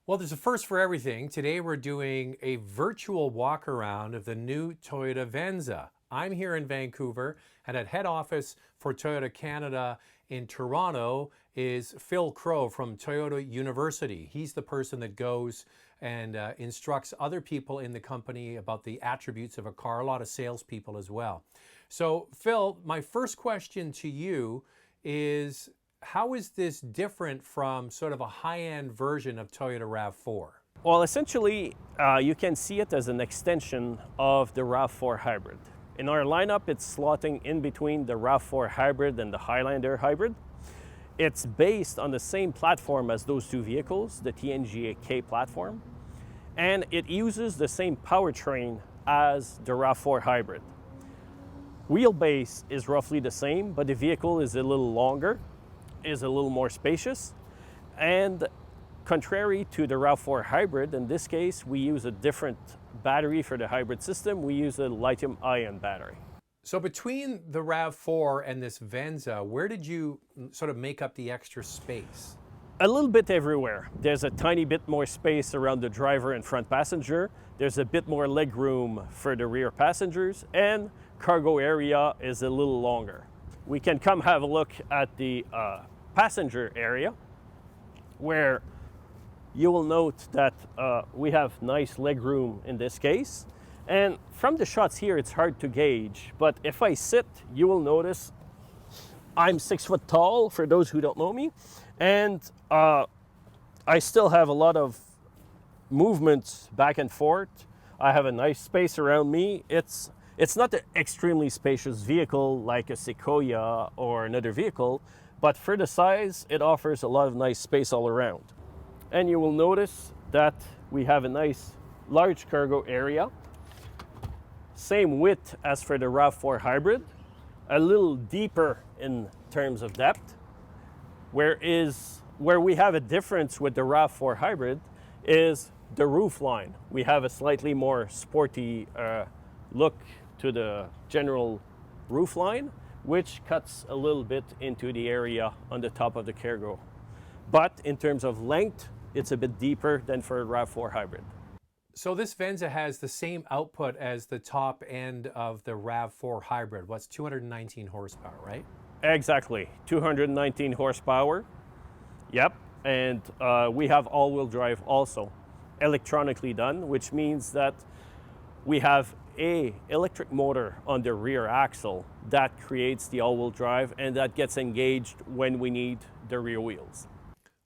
Well, there's a first for everything. Today we're doing a virtual walk around of the new Toyota Venza. I'm here in Vancouver, and at head office for Toyota Canada in Toronto is Phil Crow from Toyota University. He's the person that goes and instructs other people in the company about the attributes of a car, a lot of salespeople as well. So, Phil, my first question to you is, how is this different from sort of a high-end version of Toyota RAV4? Well, essentially, you can see it as an extension of the RAV4 hybrid. In our lineup, it's slotting in between the RAV4 hybrid and the Highlander hybrid. It's based on the same platform as those two vehicles, the TNGA-K platform, and it uses the same powertrain as the RAV4 hybrid. Wheelbase is roughly the same, but the vehicle is a little longer, is a little more spacious, and contrary to the RAV4 hybrid, in this case we use a different battery for the hybrid system. We use a lithium-ion battery. So between the RAV4 and this Venza, where did you sort of make up the extra space? A little bit everywhere. There's a tiny bit more space around the driver and front passenger. There's a bit more leg room for the rear passengers, and cargo area is a little longer. We can come have a look at the passenger area, where you will note that we have nice leg room in this case. And from the shots here, it's hard to gauge, but if I sit, you will notice I'm 6 foot tall, for those who don't know me, and I still have a lot of movement back and forth. I have a nice space around me. It's not an extremely spacious vehicle like a Sequoia or another vehicle, but for the size, it offers a lot of nice space all around. And you will notice that we have a nice large cargo area. Same width as for the RAV4 hybrid, a little deeper in terms of depth. Where we have a difference with the RAV4 hybrid is the roof line. We have a slightly more sporty look to the general roof line, which cuts a little bit into the area on the top of the cargo. But in terms of length, it's a bit deeper than for a RAV4 hybrid. So this Venza has the same output as the top end of the RAV4 hybrid. What's 219 horsepower, right? Exactly, 219 horsepower. Yep, and we have all-wheel drive also, electronically done, which means that we have a electric motor on the rear axle that creates the all-wheel drive, and that gets engaged when we need the rear wheels.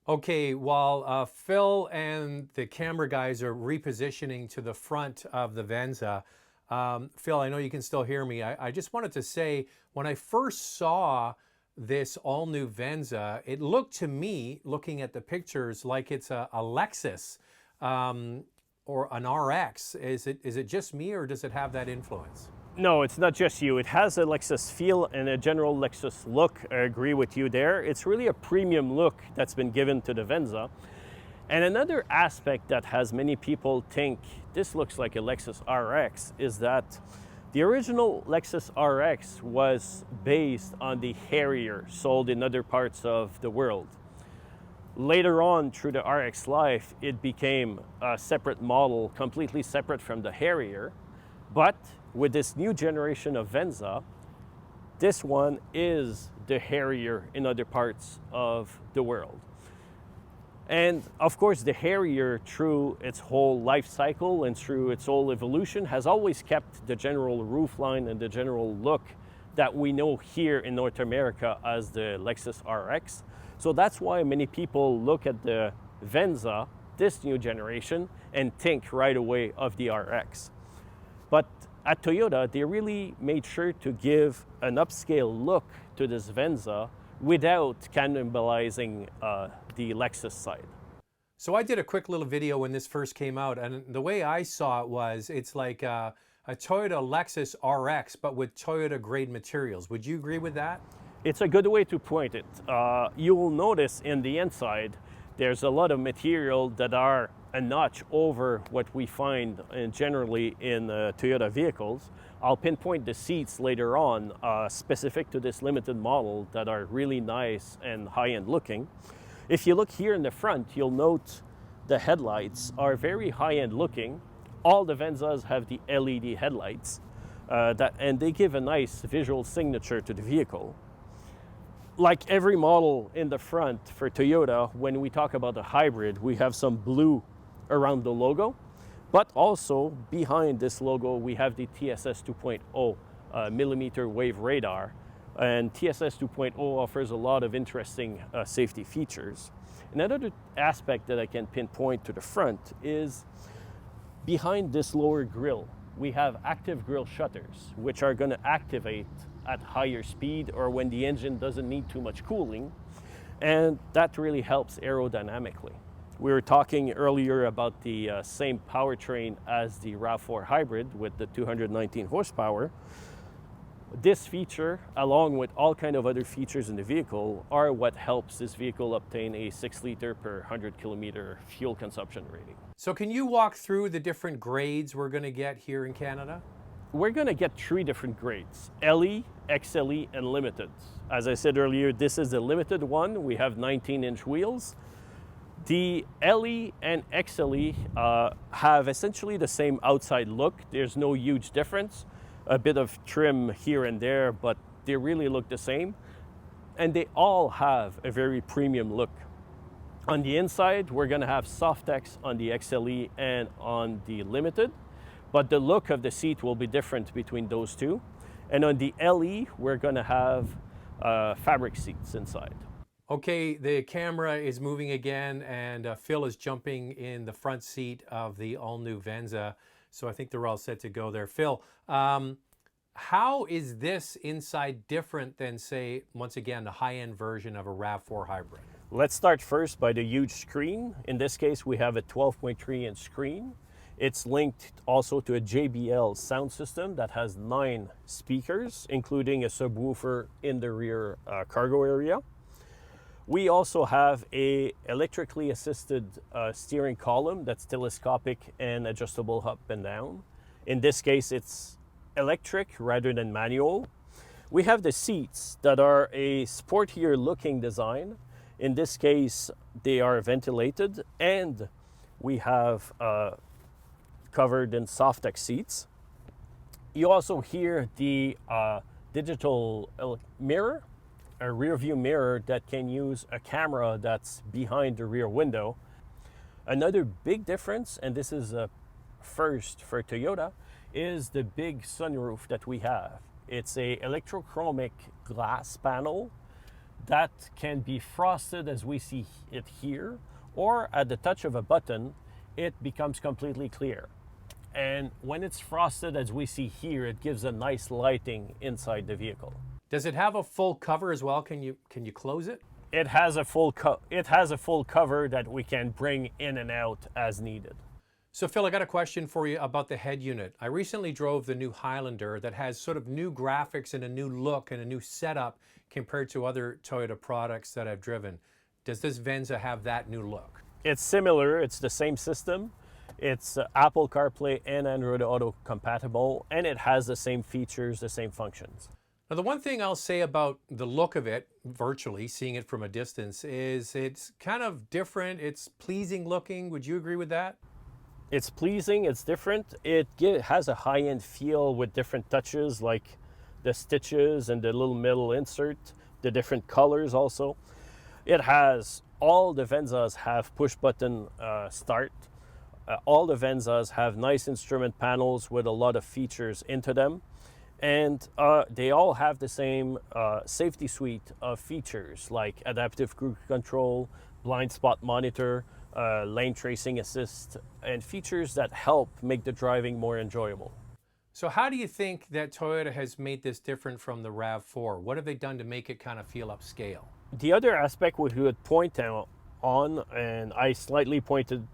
Okay, while Phil and the camera guys are repositioning to the front of the Venza, Phil, I know you can still hear me. I just wanted to say, when I first saw this all-new Venza, it looked to me, looking at the pictures, like it's a Lexus or an RX. Is it just me, or does it have that influence? No, it's not just you. It has a Lexus feel and a general Lexus look. I agree with you there. It's really a premium look that's been given to the Venza. And another aspect that has many people think this looks like a Lexus RX is that the original Lexus RX was based on the Harrier sold in other parts of the world. Later on, through the RX life, it became a separate model, completely separate from the Harrier. But with this new generation of Venza, this one is the Harrier in other parts of the world. And of course, the Harrier, through its whole life cycle and through its whole evolution, has always kept the general roofline and the general look that we know here in North America as the Lexus RX. So that's why many people look at the Venza, this new generation, and think right away of the RX. But at Toyota, they really made sure to give an upscale look to this Venza without cannibalizing the Lexus side. So I did a quick little video when this first came out, and the way I saw it was, it's like a Toyota Lexus RX, but with Toyota grade materials. Would you agree with that? It's a good way to point it. You will notice in the inside, there's a lot of material that are a notch over what we find generally in Toyota vehicles. I'll pinpoint the seats later on, specific to this limited model, that are really nice and high-end looking. If you look here in the front, you'll note the headlights are very high-end looking. All the Venzas have the LED headlights, and they give a nice visual signature to the vehicle. Like every model in the front for Toyota, when we talk about a hybrid, we have some blue around the logo, but also behind this logo, we have the TSS 2.0 millimeter wave radar. And TSS 2.0 offers a lot of interesting safety features. Another aspect that I can pinpoint to the front is behind this lower grille, we have active grille shutters, which are going to activate at higher speed or when the engine doesn't need too much cooling. And that really helps aerodynamically. We were talking earlier about the same powertrain as the RAV4 hybrid with the 219 horsepower. This feature, along with all kind of other features in the vehicle, are what helps this vehicle obtain a 6 liter per 100 kilometer fuel consumption rating. So can you walk through the different grades we're going to get here in Canada? We're going to get 3 different grades: LE, XLE, and Limited. As I said earlier, this is the Limited one. We have 19-inch wheels. The LE and XLE have essentially the same outside look. There's no huge difference. A bit of trim here and there, but they really look the same. And they all have a very premium look. On the inside, we're going to have Softex on the XLE and on the Limited, but the look of the seat will be different between those two. And on the LE, we're going to have fabric seats inside. Okay, the camera is moving again, and Phil is jumping in the front seat of the all-new Venza. So I think they're all set to go there. Phil, how is this inside different than, say, once again, the high-end version of a RAV4 hybrid? Let's start first by the huge screen. In this case, we have a 12.3-inch screen. It's linked also to a JBL sound system that has 9 speakers, including a subwoofer in the rear cargo area. We also have a electrically assisted steering column that's telescopic and adjustable up and down. In this case, it's electric rather than manual. We have the seats that are a sportier looking design. In this case, they are ventilated, and we have covered in Softex seats. You also hear the digital mirror, a rear view mirror that can use a camera that's behind the rear window. Another big difference, and this is a first for Toyota, is the big sunroof that we have. It's a electrochromic glass panel that can be frosted as we see it here, or at the touch of a button, it becomes completely clear. And when it's frosted as we see here, it gives a nice lighting inside the vehicle. Does it have a full cover as well? Can you close it? It has a full cover that we can bring in and out as needed. So Phil, I got a question for you about the head unit. I recently drove the new Highlander that has sort of new graphics and a new look and a new setup compared to other Toyota products that I've driven. Does this Venza have that new look? It's similar. It's the same system. It's Apple CarPlay and Android Auto compatible, and it has the same features, the same functions. Now, the one thing I'll say about the look of it, virtually, seeing it from a distance, is it's kind of different. It's pleasing looking. Would you agree with that? It's pleasing, it's different. It has a high-end feel with different touches like the stitches and the little metal insert, the different colors also. It has, all the Venzas have push-button start. All the Venzas have nice instrument panels with a lot of features into them. And they all have the same safety suite of features like adaptive cruise control, blind spot monitor, lane tracing assist, and features that help make the driving more enjoyable. So how do you think that Toyota has made this different from the RAV4? What have they done to make it kind of feel upscale? The other aspect we would point out on, and I slightly pointed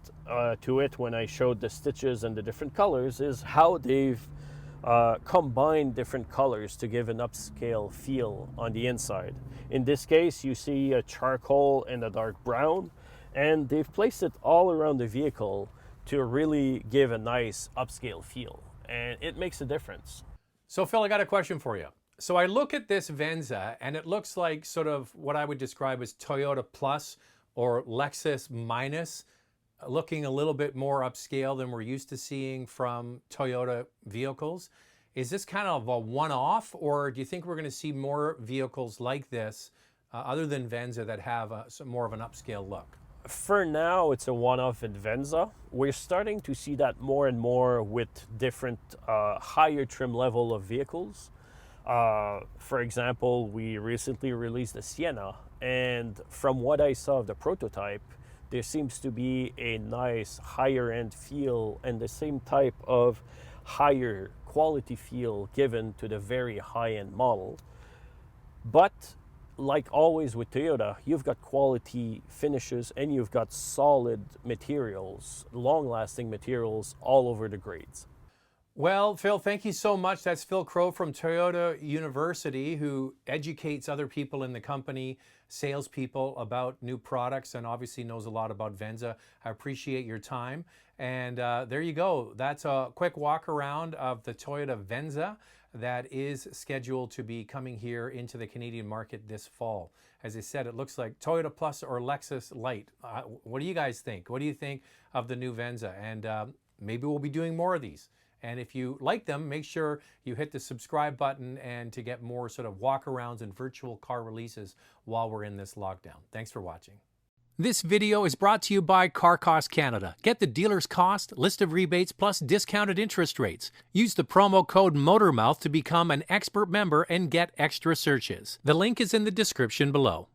to it when I showed the stitches and the different colors, is how they've combined different colors to give an upscale feel on the inside. In this case, you see a charcoal and a dark brown, and they've placed it all around the vehicle to really give a nice upscale feel, and it makes a difference. So Phil, I got a question for you. So I look at this Venza, and it looks like sort of what I would describe as Toyota Plus or Lexus Minus. looking a little bit more upscale than we're used to seeing from Toyota vehicles. Is this kind of a one-off, or do you think we're going to see more vehicles like this, other than Venza, that have some more of an upscale look? For now, it's a one-off in Venza. We're starting to see that more and more with different higher trim level of vehicles. For example, we recently released the Sienna, and from what I saw of the prototype, there seems to be a nice higher end feel and the same type of higher quality feel given to the very high end model. But like always with Toyota, you've got quality finishes and you've got solid materials, long lasting materials all over the grades. Well, Phil, thank you so much. That's Phil Crow from Toyota University, who educates other people in the company, salespeople, about new products, and obviously knows a lot about Venza. I appreciate your time. And there you go. That's a quick walk around of the Toyota Venza that is scheduled to be coming here into the Canadian market this fall. As I said, it looks like Toyota Plus or Lexus Light. What do you guys think? What do you think of the new Venza? And maybe we'll be doing more of these. And if you like them, make sure you hit the subscribe button and to get more sort of walkarounds and virtual car releases while we're in this lockdown. Thanks for watching. This video is brought to you by Car Cost Canada. Get the dealer's cost, list of rebates, plus discounted interest rates. Use the promo code MOTORMOUTH to become an expert member and get extra searches. The link is in the description below.